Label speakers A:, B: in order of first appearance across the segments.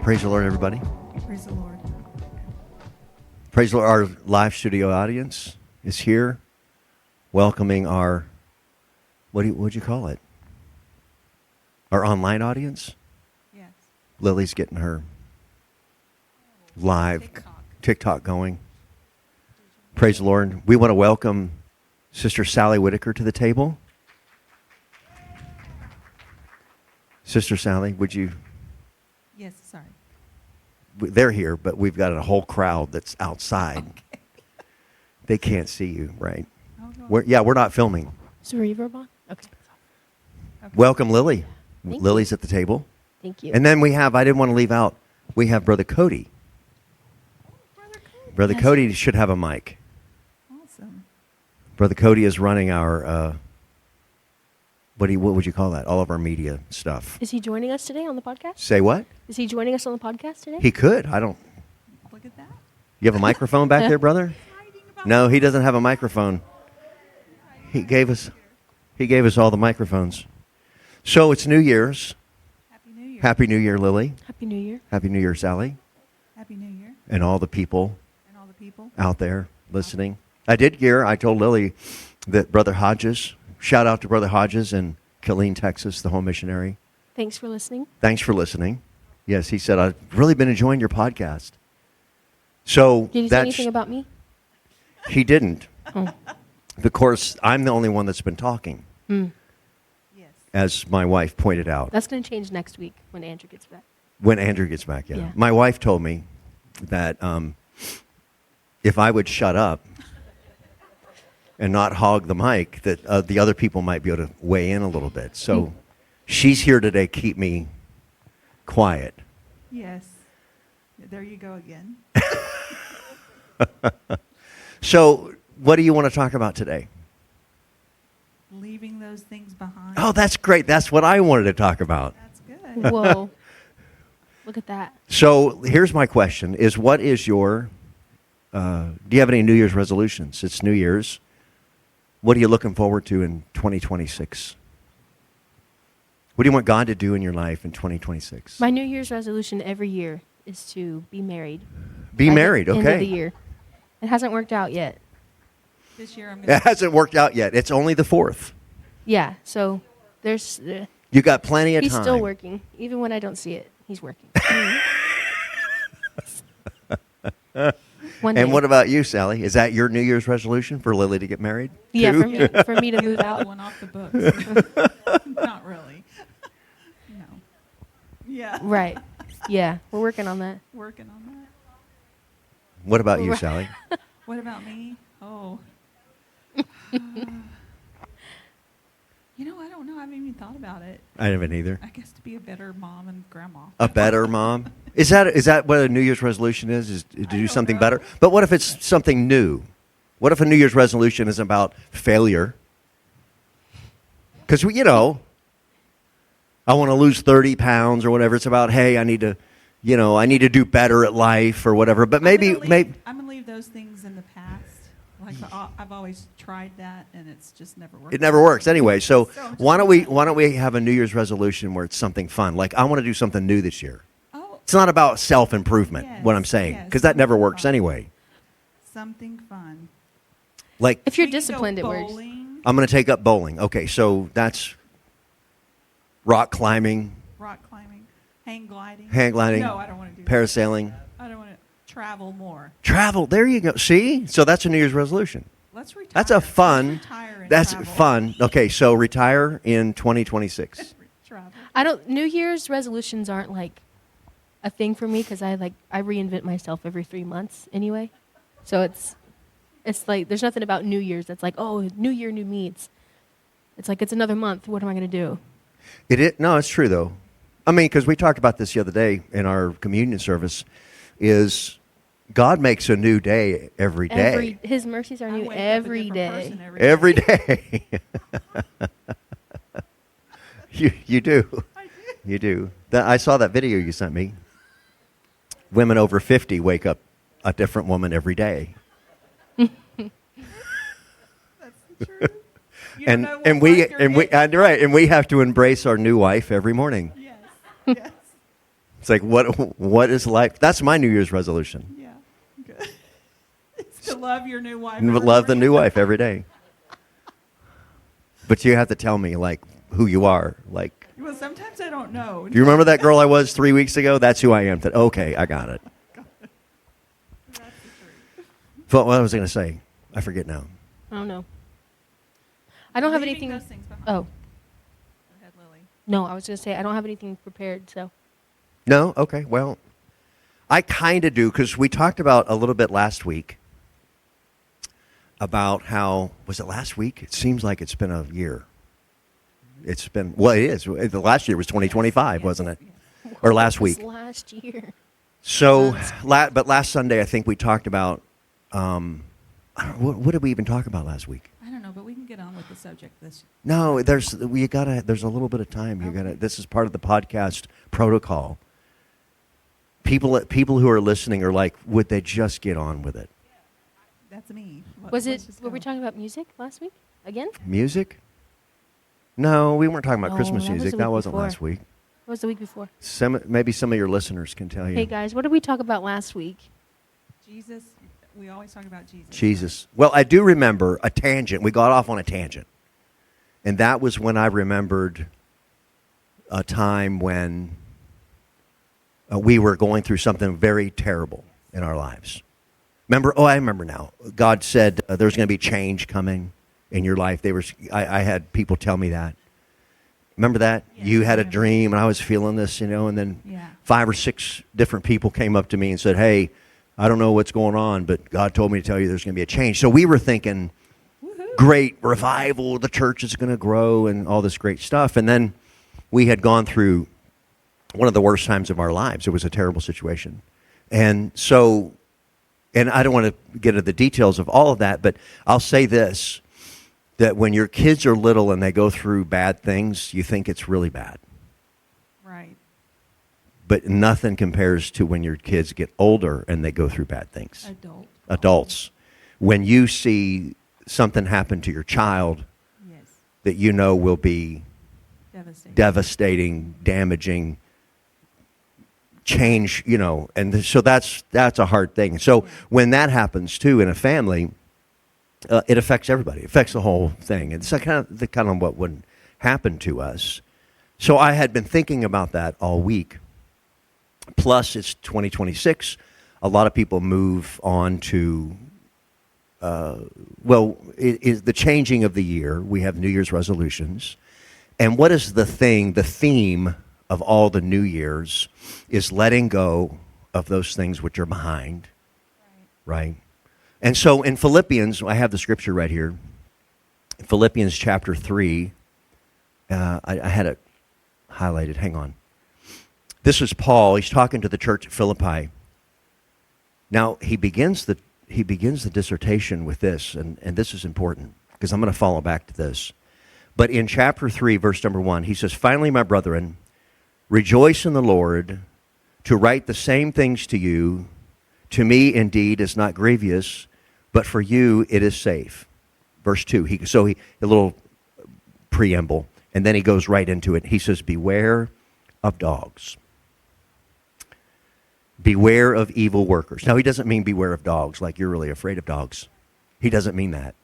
A: Praise the Lord, everybody.
B: Praise the Lord.
A: Praise the Lord. Our live studio audience is here, welcoming our, what'd you call it? Our online audience?
B: Yes.
A: Lily's getting her live TikTok going. Praise the Lord. We want to welcome Sister Sally Whitaker to the table. Sister Sally, would you?
B: Yes, sorry.
A: They're here, but we've got a whole crowd that's outside.
B: Okay.
A: They can't see you, right?
B: Oh, no.
A: We're not filming.
C: Is the reverb on? Okay.
B: Okay.
A: Welcome, Lily.
C: Thank
A: Lily's
C: you.
A: at the table.
C: Thank you.
A: And then we have, I didn't want to leave out, we have Brother Cody. Brother
C: Yes.
A: Cody should have a mic.
B: Awesome.
A: Brother Cody is running our, what would you call that? All of our media stuff.
C: Is he joining us today on the podcast?
A: Say what?
C: Is he joining us on the podcast today?
A: He could. I don't.
B: Look at that.
A: You have a microphone back there, brother?
B: Hiding about
A: No, he doesn't have a microphone. He gave us all the microphones. So it's New Year's.
B: Happy New Year.
A: Happy New Year, Lily.
C: Happy New Year.
A: Happy New Year, Sally.
B: Happy New Year.
A: And all the people
B: And all the people.
A: out there listening. I told Lily that Brother Hodges, shout out to Brother Hodges in Killeen, Texas, the home missionary.
C: Thanks for listening.
A: Thanks for listening. Yes, he said, I've really been enjoying your podcast. So
C: Did he say anything about me?
A: He didn't.
C: Oh.
A: Of course, I'm the only one that's been talking,
C: Mm.
B: Yes.
A: as my wife pointed out.
C: That's going to change next week when Andrew gets back.
A: When Andrew gets back, yeah.
C: Yeah.
A: My wife told me that if I would shut up and not hog the mic, that the other people might be able to weigh in a little bit. So she's here today, keep me quiet.
B: Yes. There you go again.
A: So what do you want to talk about today?
B: Leaving those things behind.
A: Oh, that's great. That's what I wanted to talk about.
B: That's good.
C: Whoa. Look at that.
A: So here's my question: is what is your? Do you have any New Year's resolutions? It's New Year's. What are you looking forward to in 2026? What do you want God to do in your life in 2026?
C: My New Year's resolution every year is to be married.
A: Be
C: by the
A: married,
C: End of the
A: okay?
C: year. It hasn't worked out yet.
B: This year I'm going
A: It hasn't worked out yet. It's only the 4th.
C: Yeah. So there's.
A: You got plenty of
C: He's
A: time.
C: still working, even when I don't see it. He's working. One
A: And
C: day.
A: what about you, Sally? Is that your New Year's resolution for Lily to get married?
C: Yeah,
A: too?
C: for me to move
B: that
C: out.
B: one off the books. Not really. No. Yeah.
C: Right. Yeah, we're working on that.
B: Working on that.
A: What about you,
C: Right.
A: Sally?
B: What about me? Oh. I don't know. I haven't even thought about it.
A: I haven't either.
B: I guess to be a better mom and grandma.
A: A better mom? Is that what a New Year's resolution is? Is to do
B: don't
A: something
B: know.
A: better? But what if it's something new? What if a New Year's resolution is about failure? Because, I want to lose 30 pounds or whatever. It's about, hey, I need to do better at life or whatever. But maybe
B: I'm going to leave those things in the past. Like I've always tried that, and it's just never worked.
A: it never works anyway. So
B: So I'm
A: why
B: just-
A: don't we have a New Year's resolution where it's something fun? Like, I want to do something new this year.
B: Oh,
A: It's not about self-improvement,
B: Yes,
A: what I'm saying,
B: yes,
A: because that never
B: something
A: works
B: fun.
A: anyway.
B: something fun.
A: Like,
C: If you're
B: We can go
C: disciplined, it works.
B: bowling,
A: I'm going to take up bowling. Okay, so that's rock climbing,
B: rock climbing, hang gliding.
A: hang gliding,
B: No, I don't want to do
A: parasailing,
B: that. I don't want to travel more.
A: travel. There you go. See? So that's a New Year's resolution.
B: Let's retire.
A: That's a fun.
B: Let's retire and
A: That's
B: travel.
A: fun. Okay, so retire in 2026.
B: Travel.
C: New Year's resolutions aren't like a thing for me because I reinvent myself every 3 months anyway. So it's like there's nothing about New Year's that's like, oh, New Year, new me. It's like it's another month. What am I going to do?
A: No, it's true though. I mean, because we talked about this the other day in our communion service, is God makes a new day every day.
C: His mercies are
B: I
C: new
B: wake up a
C: every
B: different
C: day.
B: person
A: Every day. You do.
B: I do.
A: You do. I saw that video you sent me. Women over 50 wake up a different woman every day.
B: That's the truth. You don't
A: And
B: know what
A: and we
B: life you're
A: and we
B: getting.
A: and right, and we have to embrace our new wife every morning.
B: Yes. Yes.
A: It's like, what is life? That's my New Year's resolution.
B: Yeah. Good. It's to love your new wife.
A: Love the new wife every day. But you have to tell me, like, who you are. Like,
B: Well, sometimes I don't know.
A: do you remember that girl I was 3 weeks ago? That's who I am. Okay, I got it.
B: That's the truth.
A: What was I going to say? I forget now.
C: I don't know. I don't have
B: Leaving
C: anything.
B: those things behind.
C: Oh,
B: Go ahead, Lily.
C: no, I was going to say I don't have anything prepared, so.
A: No? Okay, well, I kind of do, because we talked about a little bit last week about how, was it last week? It seems like it's been a year. It's been, well, it is. The last year was 2025,
B: Yes,
A: wasn't it?
B: yes.
A: Or last
C: This
A: week.
C: last year.
A: So, but last Sunday, I think we talked about, I don't know, what did we even talk about last week?
B: I don't know, but we can get on with the subject this.
A: No, there's a little bit of time.
B: Okay.
A: This is part of the podcast protocol. People who are listening are like, would they just get on with it?
B: That's me.
C: Was
B: Let's
C: it?
B: just
C: Were we
B: go.
C: talking about music last week again?
A: Music? No, we weren't talking about
C: No,
A: Christmas
C: that was
A: music.
C: the
A: That
C: week
A: wasn't
C: before.
A: last week.
C: What was the week before?
A: Maybe some of your listeners can tell you.
C: Hey guys, what did we talk about last week?
B: Jesus. We always talk about Jesus.
A: Jesus. Well, I do remember a tangent. We got off on a tangent. And that was when I remembered a time when we were going through something very terrible in our lives. Remember? Oh, I remember now. God said there's going to be change coming in your life. I had people tell me that. Remember that?
B: Yes,
A: You had
B: I
A: a
B: remember.
A: dream, and I was feeling this, and then
B: Yeah.
A: 5 or 6 different people came up to me and said, hey, I don't know what's going on, but God told me to tell you there's going to be a change. So we were thinking,
B: Woohoo.
A: great revival, the church is going to grow and all this great stuff. And then we had gone through one of the worst times of our lives. It was a terrible situation. And so, and I don't want to get into the details of all of that, but I'll say this, that when your kids are little and they go through bad things, you think it's really bad.
B: Right.
A: But nothing compares to when your kids get older and they go through bad things. Adults. When you see something happen to your child
B: Yes.
A: that you know will be
B: Devastating.
A: damaging, change, and so that's a hard thing. So when that happens too in a family, it affects everybody. It affects the whole thing. It's kind of what would happen to us. So I had been thinking about that all week. Plus, it's 2026. A lot of people move on to, it is the changing of the year. We have New Year's resolutions. And what is the theme of all the New Year's is letting go of those things which are behind, right? And so in Philippians, I have the scripture right here. Philippians chapter 3, I had it highlighted. Hang on. This is Paul. He's talking to the church at Philippi. Now, he begins the dissertation with this, and this is important because I'm going to follow back to this. But in chapter 3, verse number 1, he says, finally, my brethren, rejoice in the Lord. To write the same things to you, to me indeed is not grievous, but for you it is safe. Verse 2, a little preamble, and then he goes right into it. He says, beware of dogs. Beware of evil workers. Now, he doesn't mean beware of dogs like you're really afraid of dogs. He doesn't mean that.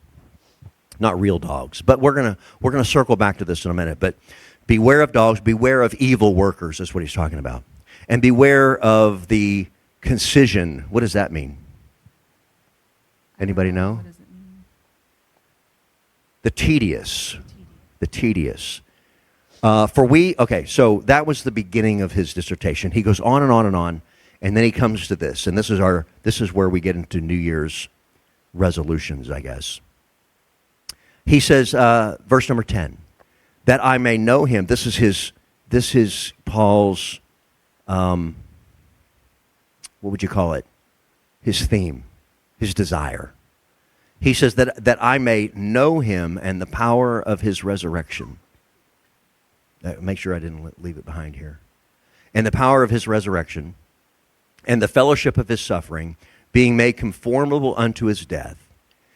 A: Not real dogs. But we're gonna circle back to this in a minute. But beware of dogs, beware of evil workers is what he's talking about. And beware of the concision. What does that mean? Anybody know?
B: What does it mean?
A: The tedious. The tedious. So that was the beginning of his dissertation. He goes on and on and on, and then he comes to this, and this is where we get into New Year's resolutions, I guess. He says, verse number 10, that I may know him. This is Paul's, what would you call it? His theme, his desire. He says that I may know him and the power of his resurrection. Make sure I didn't leave it behind here. And the power of his resurrection and the fellowship of his suffering, being made conformable unto his death,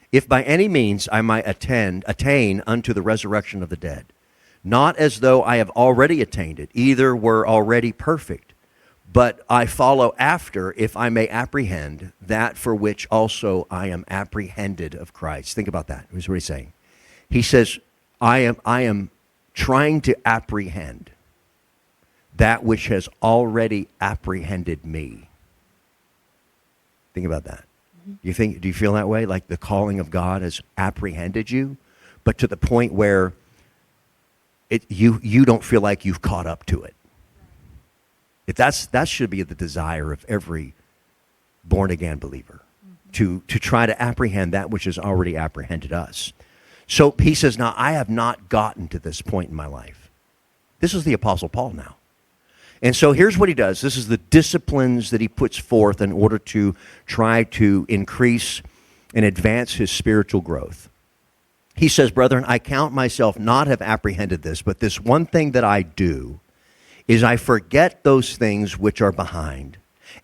A: if by any means I might attain unto the resurrection of the dead. Not as though I have already attained it, either were already perfect, But I follow after, if I may apprehend, that for which also I am apprehended of Christ. Think about that. Here's what he's saying. He says, I am trying to apprehend that which has already apprehended me. Think about that. Do you feel that way? Like the calling of God has apprehended you, but to the point where you don't feel like you've caught up to it. That should be the desire of every born-again believer, to try to apprehend that which has already apprehended us. So he says, now I have not gotten to this point in my life. This is the Apostle Paul now. And so here's what he does. This is the disciplines that he puts forth in order to try to increase and advance his spiritual growth. He says, brethren, I count myself not have apprehended this, but this one thing that I do is I forget those things which are behind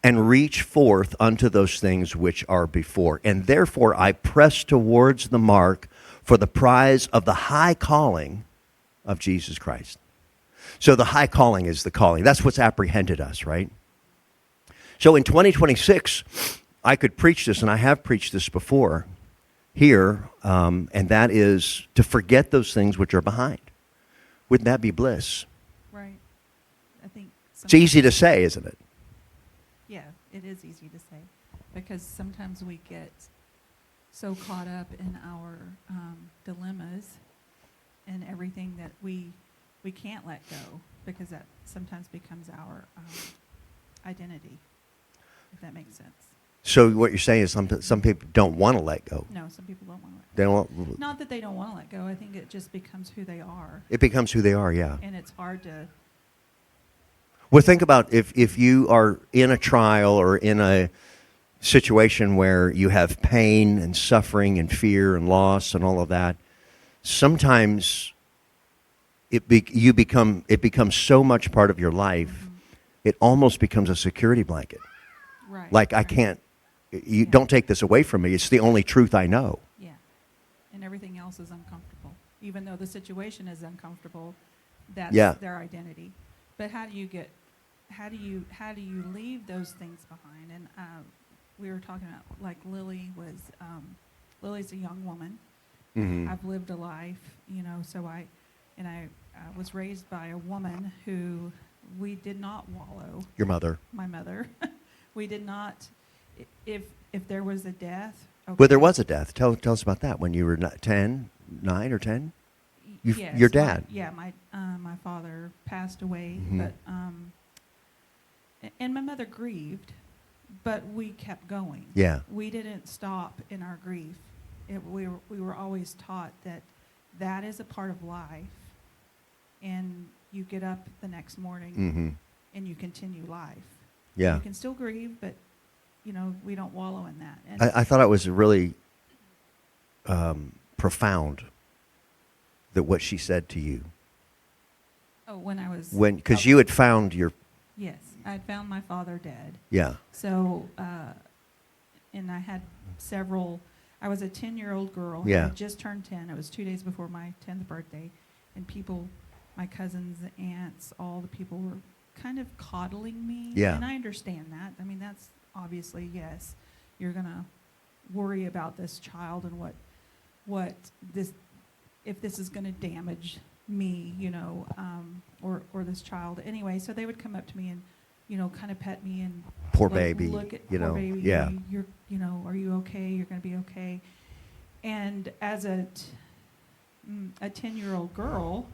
A: and reach forth unto those things which are before. And therefore I press towards the mark for the prize of the high calling of Jesus Christ. So the high calling is the calling. That's what's apprehended us, right? So in 2026, I could preach this, and I have preached this before here, and that is to forget those things which are behind. Wouldn't that be bliss?
B: Right. I think
A: It's easy to say, isn't it?
B: Yeah, it is easy to say, because sometimes we get so caught up in our dilemmas and everything that we can't let go, because that sometimes becomes our identity, if that makes sense.
A: So what you're saying is some people don't want to let go.
B: No, some people don't want to let
A: They
B: go.
A: don't.
B: Not that they don't want to let go. I think it just becomes who they are,
A: It becomes who they are, yeah.
B: and it's hard to.
A: Well, think about if you are in a trial or in a situation where you have pain and suffering and fear and loss and all of that. Sometimes it becomes so much part of your life,
B: Mm-hmm.
A: it almost becomes a security blanket.
B: Right.
A: Like, I
B: right.
A: can't, you
B: Yeah.
A: don't take this away from me. It's the only truth I know.
B: Yeah, and everything else is uncomfortable. Even though the situation is uncomfortable, that's
A: Yeah.
B: their identity. But how do you leave those things behind? And we were talking about, like, Lily's a young woman.
A: Mm-hmm.
B: I've lived a life, so I was raised by a woman who we did not wallow.
A: Your mother.
B: My mother, we did not. If there was a death, okay.
A: Well, there was a death. Tell us about that. When you were 9 or 10?
B: Yes,
A: your dad.
B: My father passed away,
A: Mhm.
B: but and my mother grieved, but we kept going.
A: Yeah.
B: We didn't stop in our grief. We were always taught that is a part of life, and you get up the next morning
A: Mm-hmm.
B: and you continue life.
A: Yeah.
B: You can still grieve, but we don't wallow in that. And
A: I thought it was really profound that what she said to you.
B: when I was
A: Because you had found your,
B: yes, I had found my father dead.
A: yeah.
B: So, and I had several. I was a 10-year-old girl.
A: Yeah.
B: I had just turned 10. It was 2 days before my 10th birthday, and my cousins, aunts, all the people were kind of coddling me.
A: Yeah.
B: And I understand that. I mean, that's obviously, yes, you're gonna worry about this child and what this, if this is gonna damage me, or this child. Anyway, so they would come up to me and, kind of pet me and
A: Poor
B: like,
A: baby.
B: look at
A: you
B: poor
A: know.
B: baby.
A: Yeah.
B: You're, are you okay? You're going to be okay. And as a 10-year-old girl,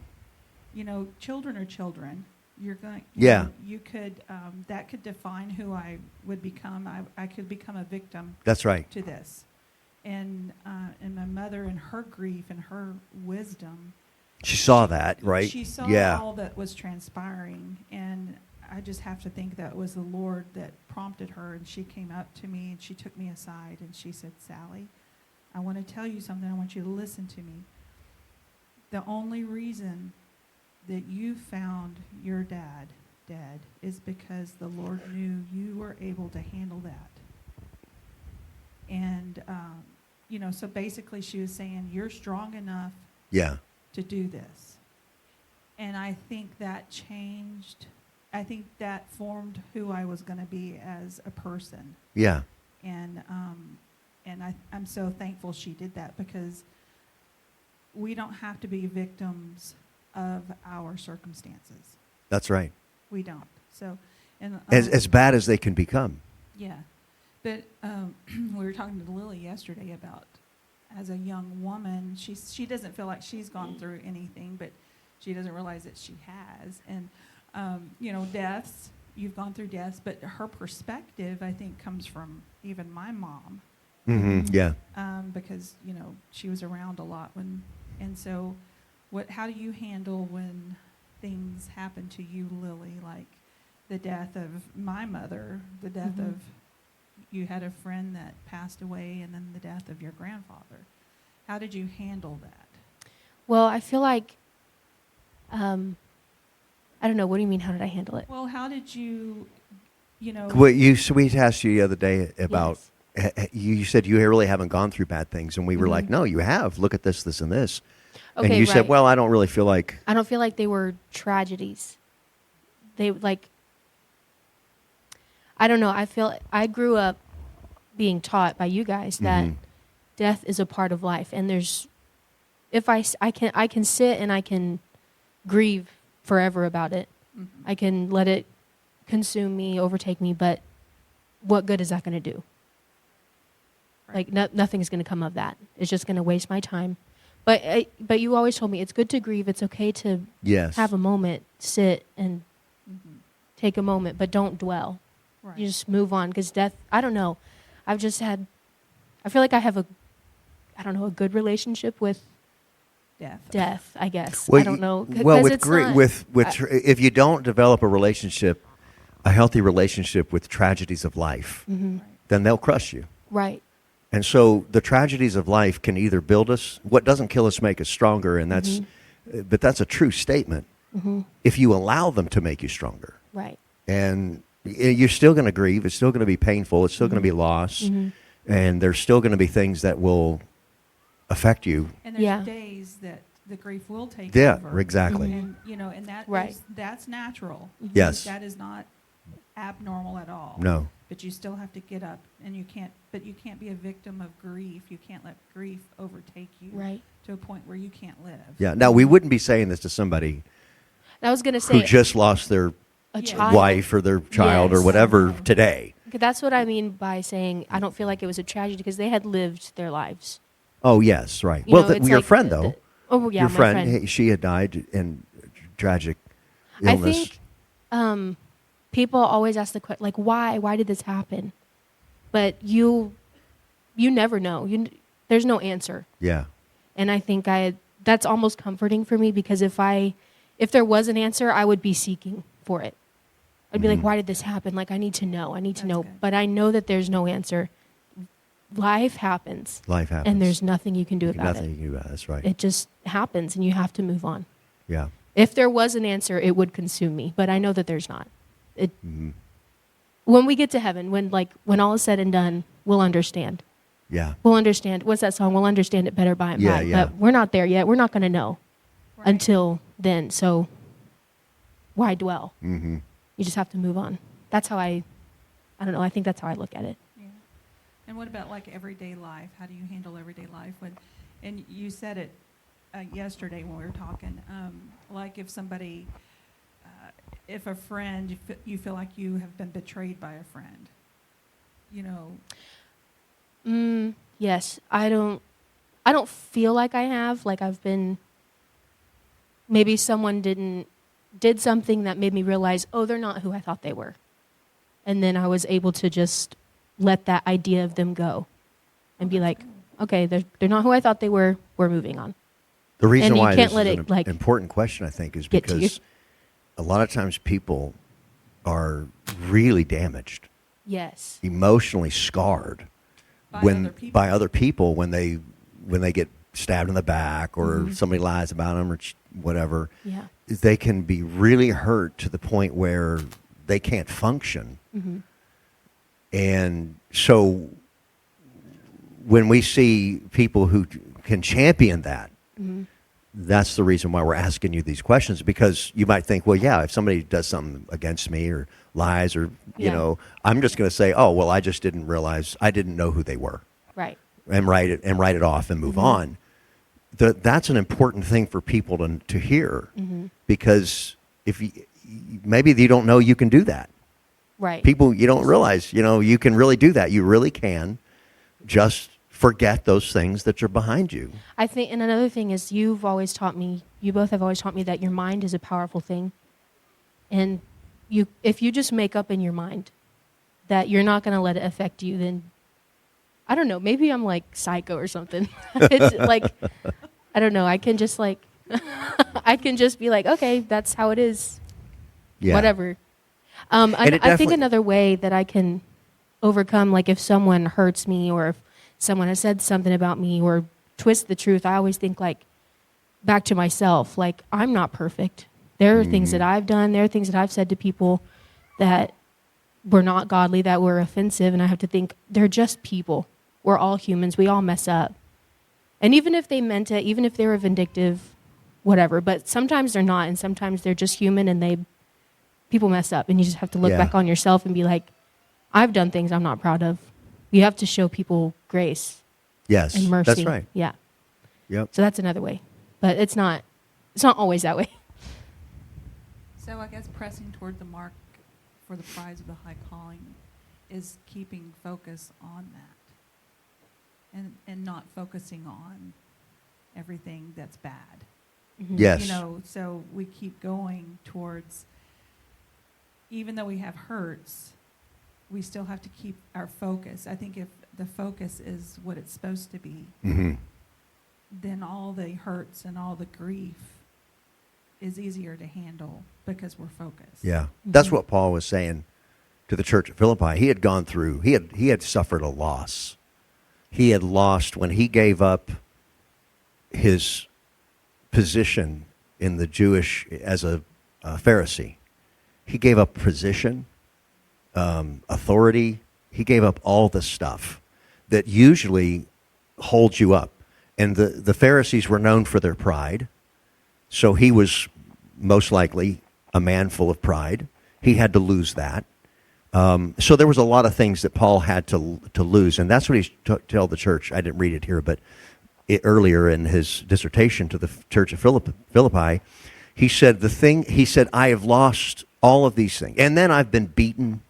B: children are children. You're going.
A: Yeah.
B: You could that could define who I would become. I could become a victim
A: That's right.
B: to this, and my mother and her grief and her wisdom.
A: She saw that, right?
B: She saw
A: yeah.
B: all that was transpiring, and I just have to think that was the Lord that prompted her, and she came up to me and she took me aside and she said, "Sally, I want to tell you something. I want you to listen to me. The only reason that you found your dad dead is because the Lord knew you were able to handle that." And, so basically she was saying, you're strong enough
A: Yeah.
B: to do this. And I think that changed I think that formed who I was going to be as a person.
A: Yeah.
B: And I'm so thankful she did that, because we don't have to be victims of our circumstances.
A: That's right.
B: We don't. So, and
A: As bad as they can become.
B: yeah, but we were talking to Lily yesterday about, as a young woman, she doesn't feel like she's gone through anything, but she doesn't realize that she has. And deaths. You've gone through deaths, but her perspective, I think, comes from even my mom.
A: Yeah.
B: Because she was around a lot and so how do you handle when things happen to you, Lily, like the death of my mother, the death of, you had a friend that passed away, and then the death of your grandfather? How did you handle that?
C: Well, I feel like, I don't know. What do you mean? How did I handle it?
B: Well, how did you,
A: What we asked you the other day about, you said you really haven't gone through bad things, and we were like, no, you have. Look at this, this, and this.
C: Okay,
A: and you said,
C: right.
A: well, I don't really feel like.
C: I don't feel like they were tragedies. They I don't know. I grew up being taught by you guys that death is a part of life, and I can sit and I can grieve forever about it. I can let it consume me, overtake me, but what good is that going to do?
B: Right.
C: Like nothing's going to come of that. It's just going to waste my time. But you always told me it's good to grieve. It's okay to
A: Yes.
C: have a moment, sit and take a moment, but don't dwell.
B: Right.
C: You just move on, because death, I don't know. I feel like I have a good relationship with death, I guess.
A: Well,
C: I don't know.
A: Well, with
C: it's
A: grief,
C: not-
A: if you don't develop a healthy relationship with tragedies of life, then they'll crush you.
C: Right.
A: And so the tragedies of life can either build us. What doesn't kill us make us stronger, and but that's a true statement. If you allow them to make you stronger,
C: Right.
A: and you're still going to grieve, it's still going to be painful, it's still going to be loss, and there's still going to be things that will affect you.
B: And there's
C: Yeah.
B: days that the grief will take
A: Yeah,
B: over.
A: exactly.
B: And and that
C: Right.
B: that's natural.
A: Yes.
B: That is not abnormal at all.
A: No.
B: But you still have to get up, and you can't be a victim of grief. You can't let grief overtake you
C: Right.
B: to a point where you can't live.
A: Yeah. Now, we wouldn't be saying this to somebody
C: I was going to
A: who
C: say
A: just lost their
C: a
B: Yeah.
C: child.
A: wife or their child or
C: Yes.
A: whatever today.
C: Okay, that's what I mean by saying I don't feel like it was a tragedy, because they had lived their lives.
A: Oh, yes, right.
C: You know, it's
A: your
C: like
A: friend, though.
C: Oh, yeah,
A: your
C: my
A: friend,
C: friend.
A: she had died in tragic
C: I
A: illness.
C: think people always ask the question, like, why? Why did this happen? But you never know. There's no answer.
A: Yeah.
C: And I think that's almost comforting for me, because if there was an answer, I would be seeking for it. I'd be like, why did this happen? Like, I need to know. I need to
B: That's
C: know.
B: good.
C: But I know that there's no answer. Life happens.
A: Life happens.
C: And there's nothing you can do about
A: Nothing
C: it.
A: you can do about it. That's right.
C: It just happens, and you have to move on.
A: Yeah.
C: If there was an answer, it would consume me, but I know that there's not.
A: Mhm.
C: When we get to heaven, when all is said and done, we'll understand.
A: Yeah.
C: We'll understand. What's that song? We'll understand it better by and
A: Yeah,
C: by.
A: yeah.
C: But we're not there yet. We're not going to know
B: Right.
C: until then. So why dwell?
A: Mm-hmm.
C: You just have to move on. That's how I don't know. I think that's how I look at it.
B: Yeah. And what about like everyday life? How do you handle everyday life and you said it yesterday when we were talking, like if somebody, if a friend, you feel like you have been betrayed by a friend,
C: Yes, I don't feel like I have. Like I've been. Maybe someone did something that made me realize, oh, they're not who I thought they were, and then I was able to just let that idea of them go, and be like, okay, they're not who I thought they were. We're moving on.
A: The reason
C: And you
A: why
C: can't
A: this
C: let
A: is
C: it,
A: an important question, I think, is
C: get to you.
A: because a lot of times people are really damaged,
C: Yes.
A: emotionally scarred by other people when they get stabbed in the back or somebody lies about them or whatever.
C: Yeah.
A: They can be really hurt to the point where they can't function.
C: Mm-hmm.
A: And so when we see people who can champion that, that's the reason why we're asking you these questions, because you might think, well, yeah, if somebody does something against me or lies or, you
C: Yeah.
A: know, I'm just going to say, oh, well, I just didn't realize, I didn't know who they were,
C: Right.
A: and write it off and move on. That's an important thing for people to hear, because if you, maybe you don't know you can do that.
C: Right.
A: People, you don't realize, you know, you can really do that. You really can just forget those things that are behind you.
C: I think, and another thing is, you both have always taught me that your mind is a powerful thing. And if you just make up in your mind that you're not going to let it affect you, then I don't know, maybe I'm like psycho or something. It's like, I don't know, I can just like, I can just be like, okay, that's how it is.
A: Yeah.
C: Whatever. I think
A: definitely-
C: another way that I can overcome, like if someone hurts me or if someone has said something about me or twist the truth, I always think like back to myself, like I'm not perfect. There are things that I've done, there are things that I've said to people that were not godly, that were offensive, and I have to think they're just people. We're all humans, we all mess up. And even if they meant it, even if they were vindictive, whatever, but sometimes they're not, and sometimes they're just human and people mess up, and you just have to look
A: Yeah.
C: back on yourself and be like, I've done things I'm not proud of. You have to show people grace
A: Yes,
C: and mercy.
A: that's right.
C: Yeah.
A: Yep.
C: So that's another way. But it's not always that way.
B: So I guess pressing toward the mark for the prize of the high calling is keeping focus on that, and not focusing on everything that's bad.
A: Yes.
B: You know, so we keep going towards, even though we have hurts, we still have to keep our focus. I think if the focus is what it's supposed to be,
A: hmm
B: then all the hurts and all the grief is easier to handle because we're focused.
A: Yeah. That's
C: Mhm.
A: what Paul was saying to the church at Philippi. He had gone through, he had suffered a loss. He had lost when he gave up his position in the Jewish, as a Pharisee. He gave up position, authority. He gave up all the stuff that usually holds you up. And the Pharisees were known for their pride. So he was most likely a man full of pride. He had to lose that. So there was a lot of things that Paul had to lose. And that's what he told the church. I didn't read it here, but earlier in his dissertation to the church of Philippi, he said, I have lost all of these things. And then I've been beaten.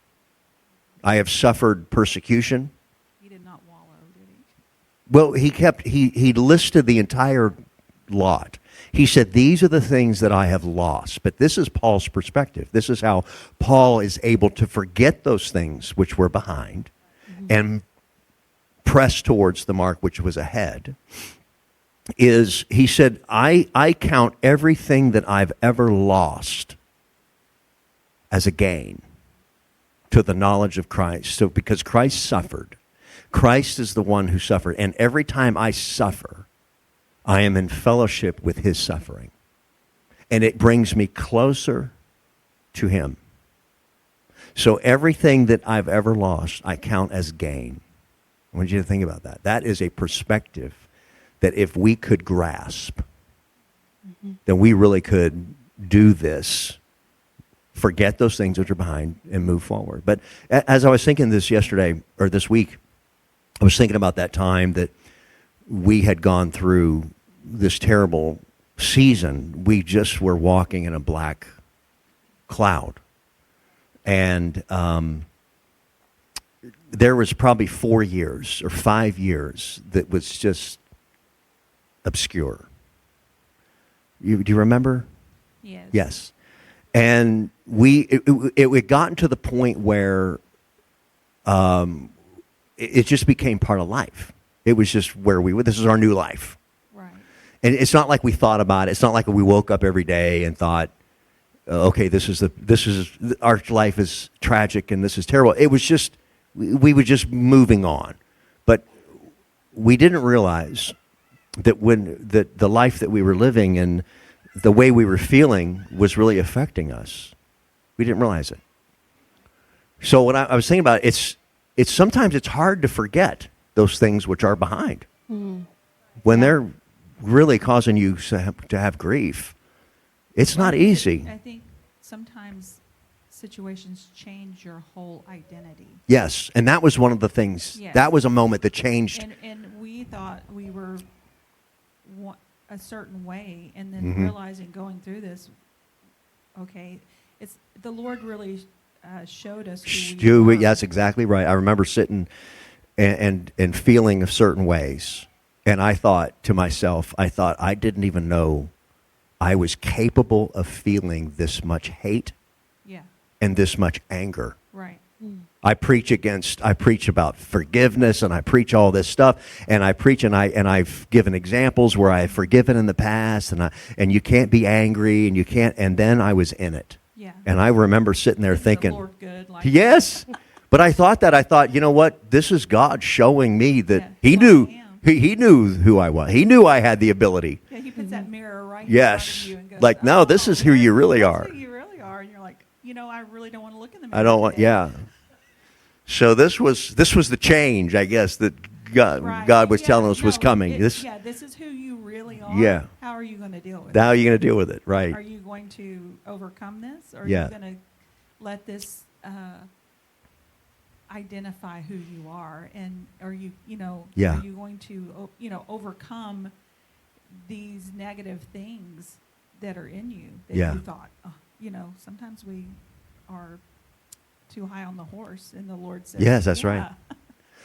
A: I have suffered persecution.
B: He did not wallow, did he?
A: Well, he listed the entire lot. He said, these are the things that I have lost. But this is Paul's perspective. This is how Paul is able to forget those things which were behind and press towards the mark which was ahead. He said, I count everything that I've ever lost as a gain to the knowledge of Christ. So because Christ suffered, Christ is the one who suffered. And every time I suffer, I am in fellowship with his suffering. And it brings me closer to him. So everything that I've ever lost, I count as gain. I want you to think about that. That is a perspective that if we could grasp, then we really could do this. Forget those things which are behind and move forward. But as I was thinking this yesterday, or this week, I was thinking about that time that we had gone through this terrible season. We just were walking in a black cloud. And there was probably 4 years or 5 years that was just obscure. Do you remember?
B: Yes.
A: Yes. And it gotten to the point where it just became part of life. It was just where we were. This is our new life.
B: Right.
A: And it's not like we thought about it. It's not like we woke up every day and thought, okay, our life is tragic and this is terrible. It was just, we were just moving on. But we didn't realize that that the life that we were living and the way we were feeling was really affecting us. We didn't realize it. So what I was thinking about, it's sometimes it's hard to forget those things which are behind when they're really causing you to have grief. It's not easy.
B: I think sometimes situations change your whole identity.
A: Yes, and that was one of the things.
B: Yes.
A: That was a moment that changed.
B: And we thought we were a certain way, and then
A: Mhm.
B: realizing going through this, okay, it's the Lord really showed us who we were.
A: That's exactly right. I remember sitting and feeling certain ways, and I thought to myself, I didn't even know I was capable of feeling this much hate
B: Yeah,
A: and this much anger.
B: right.
A: I preach about forgiveness, and I preach all this stuff, and I preach and I've given examples where I've forgiven in the past, and you can't be angry, and you can't, and then I was in it.
B: Yeah.
A: And I remember sitting there
B: Isn't
A: thinking,
B: the Lord good? Like
A: yes. But I thought, you know what? This is God showing me that
B: Yeah,
A: he
B: who I
A: knew
B: am.
A: he knew who I was. He knew I had the ability.
B: Yeah, he puts that mirror right in
A: Yes.
B: front of you and goes,
A: Like, no, this is who you really
B: that's
A: are.
B: who you really are. And you're like, I really don't want to look in the mirror.
A: I don't want,
B: today.
A: yeah. So this was the change, I guess, that
B: Right.
A: God was
B: Yeah,
A: telling us was
B: no,
A: coming.
B: this is who you really are.
A: Yeah.
B: How are you going to deal with
A: Now
B: it?
A: you're going to deal with it,
B: Are
A: right?
B: you going to overcome this? Or are
A: Yeah.
B: you going to let this identify who you are? And are you,
A: Yeah.
B: are you going to, overcome these negative things that are in you that
A: Yeah.
B: you thought, sometimes we are too high on the horse, and the Lord says,
A: Yes, that's right.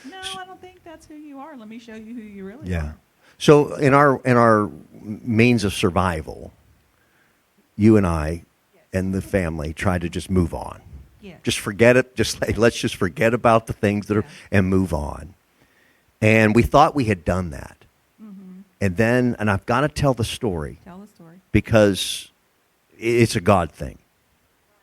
B: No, I don't think that's who you are. Let me show you who you really
A: Yeah.
B: are.
A: So in our means of survival, you and I and the family tried to just move on.
B: Yes.
A: Just forget it. Let's just forget about the things that are and move on. And we thought we had done that.
B: Mm-hmm.
A: And I've got to tell the story
B: Tell the story.
A: because it's a God thing.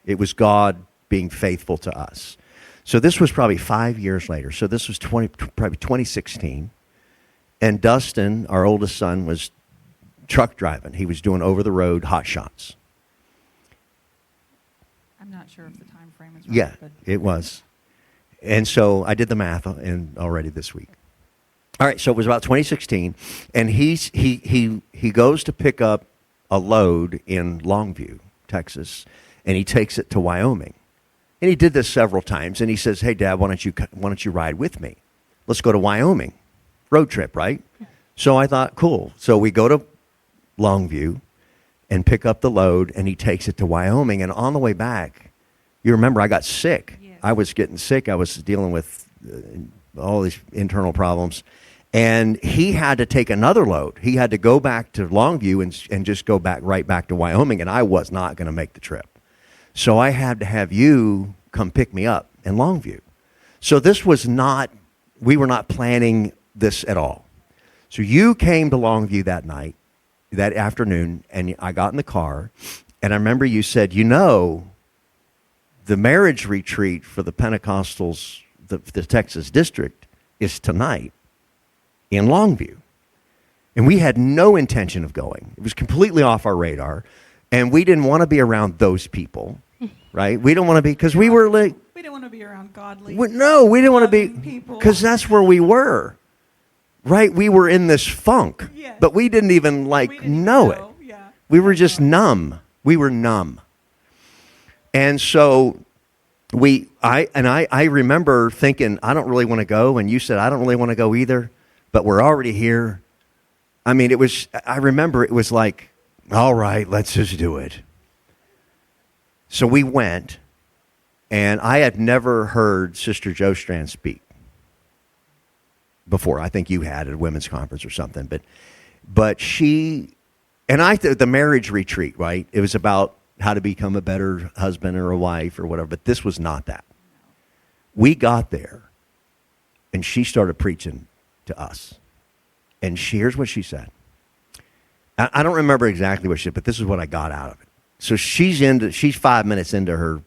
A: It was God being faithful to us. So this was probably 5 years later. So this was probably 2016. And Dustin, our oldest son, was truck driving. He was doing over-the-road hot shots.
B: I'm not sure if the time frame is right.
A: Yeah,
B: But
A: it was. And so I did the math already this week. All right, so it was about 2016, and he goes to pick up a load in Longview, Texas, and he takes it to Wyoming. And he did this several times, and he says, "Hey, Dad, why don't you ride with me? Let's go to Wyoming, road trip, right?" So I thought, cool. So we go to Longview and pick up the load, and he takes it to Wyoming. And on the way back, you remember I got sick.
B: Yes.
A: I was getting sick. I was dealing with all these internal problems. And he had to take another load. He had to go back to Longview and just go right back to Wyoming, and I was not going to make the trip. So I had to have you come pick me up in Longview. So we were not planning this at all. So you came to Longview that afternoon, and I got in the car, and I remember you said, the marriage retreat for the Pentecostals, the Texas district, is tonight in Longview. And we had no intention of going. It was completely off our radar, and we didn't want to be around those people, right? We don't want to be, because we were like,
B: we didn't want to be around godly.
A: we didn't want to be,
B: loving people.
A: because that's where we were, right? We were in this funk,
B: Yes.
A: but we didn't even
B: We didn't even
A: know it.
B: Yeah.
A: We were just numb. We were numb. And so I remember thinking, I don't really want to go. And you said, I don't really want to go either, but we're already here. I mean, I remember it was like, all right, let's just do it. So we went, and I had never heard Sister Jo Strand speak before. I think you had at a women's conference or something, but she, and the marriage retreat, right? It was about how to become a better husband or a wife or whatever, but this was not that. We got there, and she started preaching to us. And here's what she said. I don't remember exactly what she said, but this is what I got out of it. So she's 5 minutes into her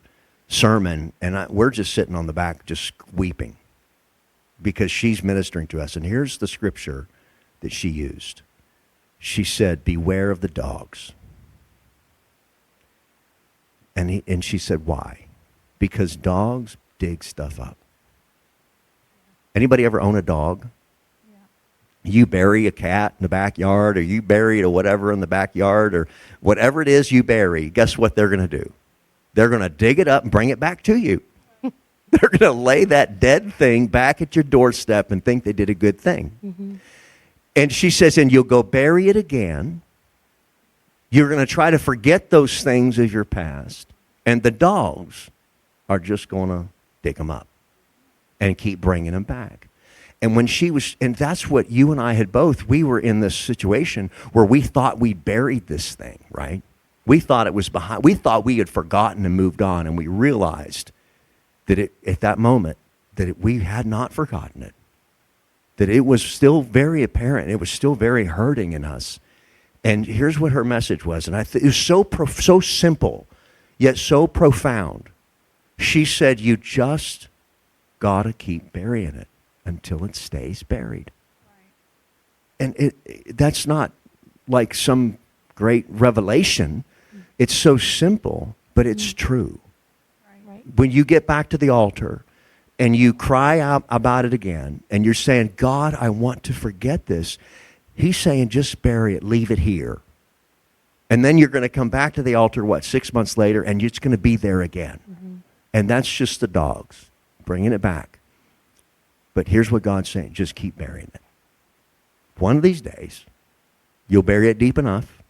A: sermon, and we're just sitting on the back just weeping because she's ministering to us. And here's the scripture that she used. She said, "Beware of the dogs." And she said, "Why?" Because dogs dig stuff up. Anybody ever own a dog?
B: Yeah.
A: you bury a cat in the backyard, or you bury a whatever in the backyard, or whatever it is you bury, guess what they're going to do? They're going to dig it up and bring it back to you. They're going to lay that dead thing back at your doorstep and think they did a good thing.
C: Mm-hmm.
A: And she says, and you'll go bury it again. You're going to try to forget those things of your past. And the dogs are just going to dig them up and keep bringing them back. And when she was, and that's what you and I had both, we were in this situation where we thought we buried this thing, right? We thought it was behind, we thought we had forgotten and moved on, and we realized that at that moment, we had not forgotten it. That it was still very apparent. It was still very hurting in us. And here's what her message was. And it was so simple, yet so profound. She said, you just got to keep burying it until it stays buried. Right. And that's not like some great revelation. It's so simple, but it's true.
C: Right.
A: When you get back to the altar and you cry out about it again, and you're saying, God, I want to forget this, he's saying, just bury it, leave it here. And then you're going to come back to the altar, 6 months later, and it's going to be there again. Mm-hmm. And that's just the dogs bringing it back. But here's what God's saying, just keep burying it. One of these days, you'll bury it deep enough,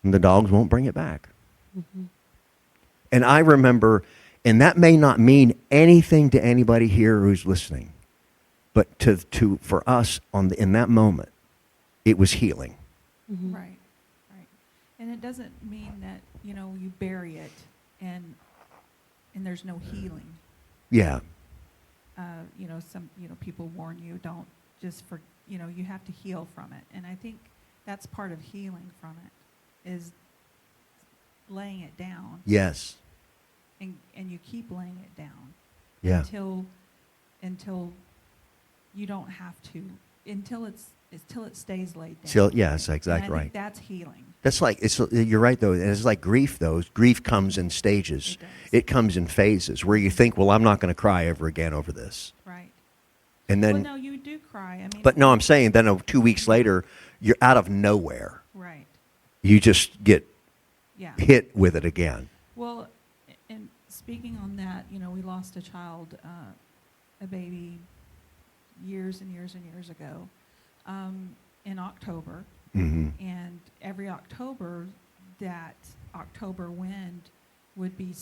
A: and the dogs won't bring it back. Mm-hmm. And I remember, and that may not mean anything to anybody here who's listening, but for us in that moment, it was healing.
B: Mm-hmm. Right. And it doesn't mean that, you bury it and there's no healing.
A: Yeah.
B: Some people warn you, don't just you have to heal from it. And I think that's part of healing from it, is laying it down.
A: Yes.
B: And you keep laying it down.
A: Yeah.
B: Until you don't have to, until it stays laid down.
A: Yes, exactly right.
B: I think that's healing.
A: That's you're right though. And it's like grief though. Grief comes in stages. It comes in phases where you think, well, I'm not going to cry ever again over this.
B: Right.
A: And then,
B: no, you do cry.
A: But no, I'm saying then 2 weeks later, you're out of nowhere.
B: Right.
A: You just get hit with it again.
B: Well, and speaking on that, we lost a child, a baby, years and years and years ago, in October.
A: Mm-hmm.
B: And every October, that October wind would be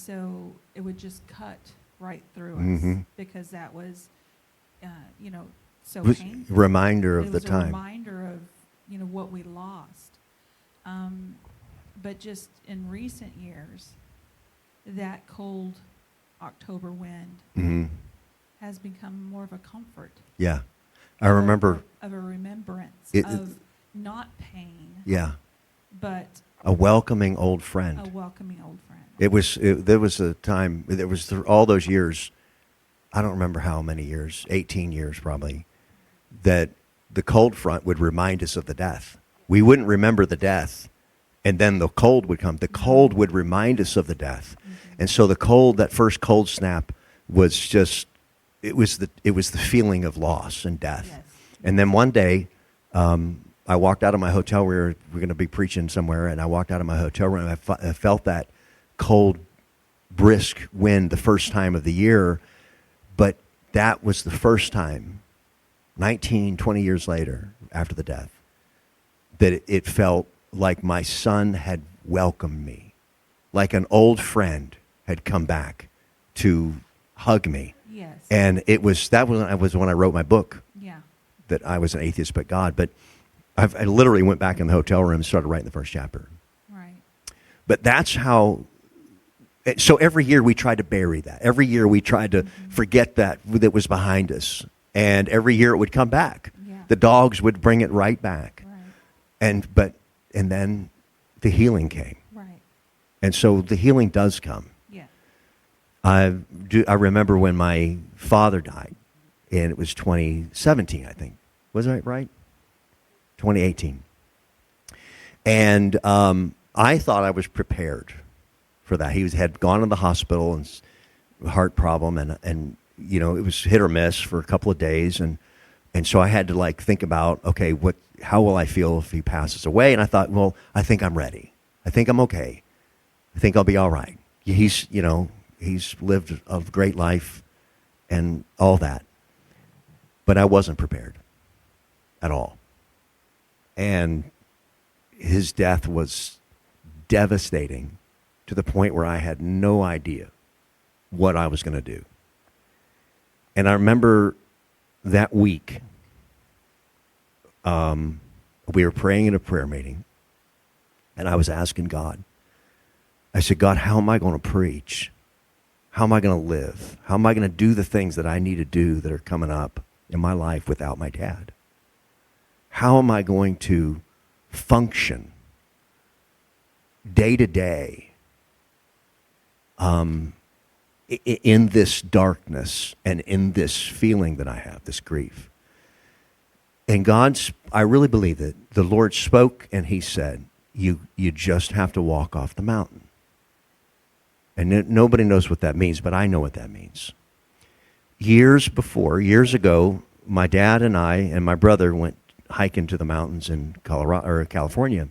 B: it would just cut right through
A: mm-hmm.
B: us, because that was, so painful.
A: Reminder of the
B: time. It was a reminder of, what we lost. But just in recent years, that cold October wind
A: mm-hmm.
B: has become more of a comfort.
A: Yeah. I remember.
B: Of a remembrance of not pain.
A: Yeah.
B: But
A: a welcoming old friend.
B: A welcoming old friend.
A: There was a time, there was all those years, I don't remember how many years, 18 years probably, that the cold front would remind us of the death. We wouldn't remember the death, and then the cold would come. The cold would remind us of the death. Mm-hmm. And so that first cold snap was just, it was the feeling of loss and death. Yes. And then one day, I walked out of my hotel. We were going to be preaching somewhere, and I walked out of my hotel room, and I felt that cold, brisk wind the first time of the year, but that was the first time, 19, 20 years later, after the death, that it felt like my son had welcomed me, like an old friend had come back to hug me.
B: Yes.
A: And that was when I wrote my book.
B: Yeah.
A: That I was an atheist but God, but I literally went back in the hotel room and started writing the first chapter.
B: Right.
A: But that's how. So every year we tried to bury that. Every year we tried to mm-hmm. forget that was behind us, and every year it would come back. Yeah. The dogs would bring it right back. Right. And then the healing came. Right. And so the healing does come.
B: Yeah.
A: I remember when my father died, and it was 2017, I think. Was that right? 2018. And I thought I was prepared for that. He had gone to the hospital and heart problem, and it was hit or miss for a couple of days, And so I had to like think about, okay, how will I feel if he passes away? And I thought, well, I think I'm ready. I think I'm okay. I think I'll be all right. He's lived a great life and all that. But I wasn't prepared at all. And his death was devastating to the point where I had no idea what I was going to do. And I remember that week, we were praying in a prayer meeting, and I was asking God. I said, God, how am I going to preach? How am I going to live? How am I going to do the things that I need to do that are coming up in my life without my dad? How am I going to function day to day in this darkness and in this feeling that I have, this grief? And I really believe that the Lord spoke and he said, you just have to walk off the mountain. And nobody knows what that means, but I know what that means. Years ago, my dad and I and my brother went hiking to the mountains in California.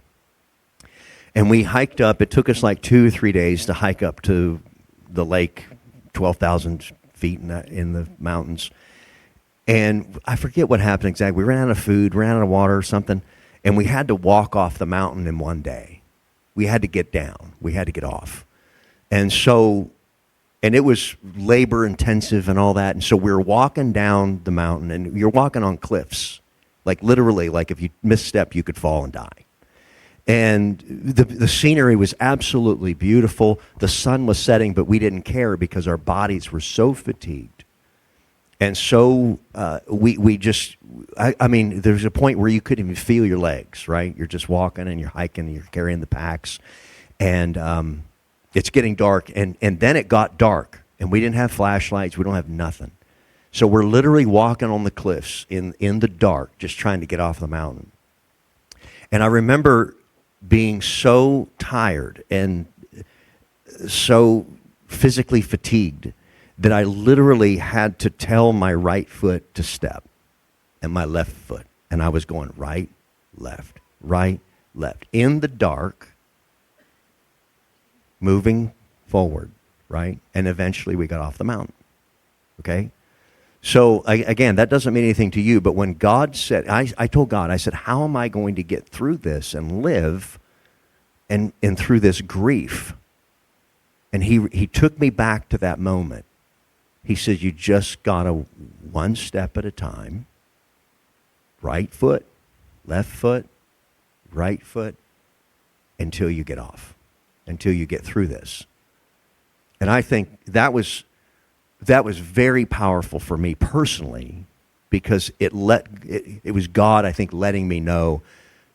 A: And we hiked up. It took us like 2 or 3 days to hike up to the lake, 12,000 feet in the mountains. And I forget what happened exactly. We ran out of food, ran out of water or something, and we had to walk off the mountain in one day. We had to get down. We had to get off. And it was labor intensive and all that. And so we were walking down the mountain, and you're walking on cliffs. Like literally, like if you misstep, you could fall and die. And the scenery was absolutely beautiful. The sun was setting, but we didn't care because our bodies were so fatigued. And so I mean, there's a point where you couldn't even feel your legs, right? You're just walking and you're hiking and you're carrying the packs. And it's getting dark. And then it got dark. And we didn't have flashlights. We don't have nothing. So we're literally walking on the cliffs in the dark, just trying to get off the mountain. And I remember being so tired and so physically fatigued that I literally had to tell my right foot to step and my left foot. And I was going right, left, in the dark, moving forward, right? And eventually we got off the mountain, okay? So, again, that doesn't mean anything to you, but when God said, I told God, I said, how am I going to get through this and live and through this grief? And he took me back to that moment. He said, you just got to one step at a time, right foot, left foot, right foot, until you get off, until you get through this. And I think that was very powerful for me personally, because it was God, I think, letting me know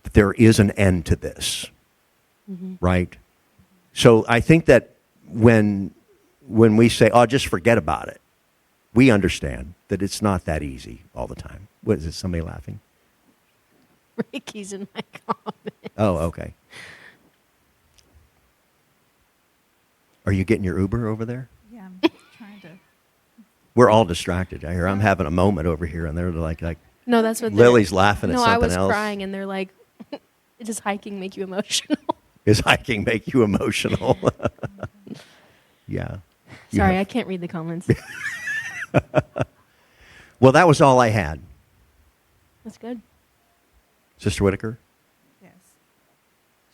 A: that there is an end to this, right? So I think that when we say, oh, just forget about it, we understand that it's not that easy all the time. What is it, somebody laughing?
C: Ricky's in my comments.
A: Oh, okay. Are you getting your Uber over there?
B: Yeah, I'm trying to.
A: We're all distracted. I hear I'm having a moment over here, and they're like
C: No, that's what
A: Lily's laughing at
C: No,
A: something
C: I was
A: else.
C: crying, and they're like, does hiking make you emotional?
A: Does hiking make you emotional? Yeah. You
C: Sorry,
A: have-
C: I can't read the comments.
A: Well, that was all I had.
C: That's good.
A: Sister Whitaker?
B: Yes.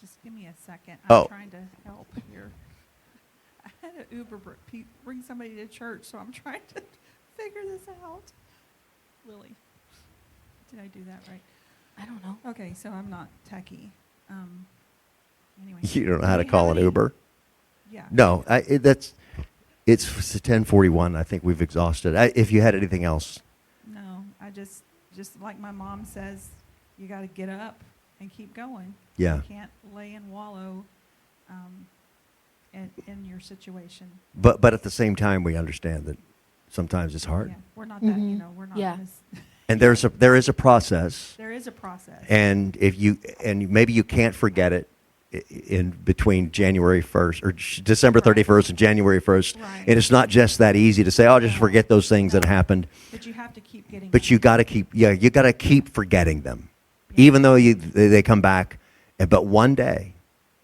B: Just give me a second.
A: Oh.
B: I'm trying to help here. I had an Uber bring somebody to church, so I'm trying to figure this out. Lily, did I do that right?
C: I don't know.
B: Okay, so I'm not techie. Anyway.
A: You don't know how
B: Do
A: to
B: we
A: call
B: have
A: an
B: any-
A: Uber?
B: Yeah.
A: No, it's 10:41. I think we've exhausted. If you had anything else.
B: No, I just like my mom says, you got to get up and keep going.
A: Yeah.
B: You can't lay and wallow in your situation.
A: But at the same time, we understand that sometimes it's hard.
B: Yeah, we're not that,
C: Mhm.
B: we're not
C: Yeah.
B: gonna
A: And there is a process.
B: there is a process.
A: And maybe you can't forget it in between January 1st or December 31st and January 1st.
B: Right.
A: And it's not just that easy to say, "Oh, just forget those things that happened."
B: But you have to keep getting.
A: But you got to keep forgetting them, even though they come back. But one day,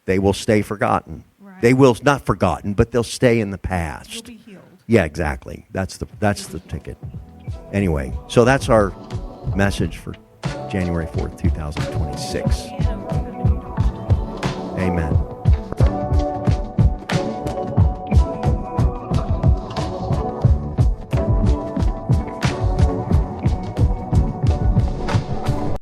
A: they will stay forgotten.
B: Right.
A: They will not forgotten, but they'll stay in the past.
B: You'll be healed.
A: Yeah, exactly. That's the ticket. Anyway, so that's our message for January 4th, 2026. Amen.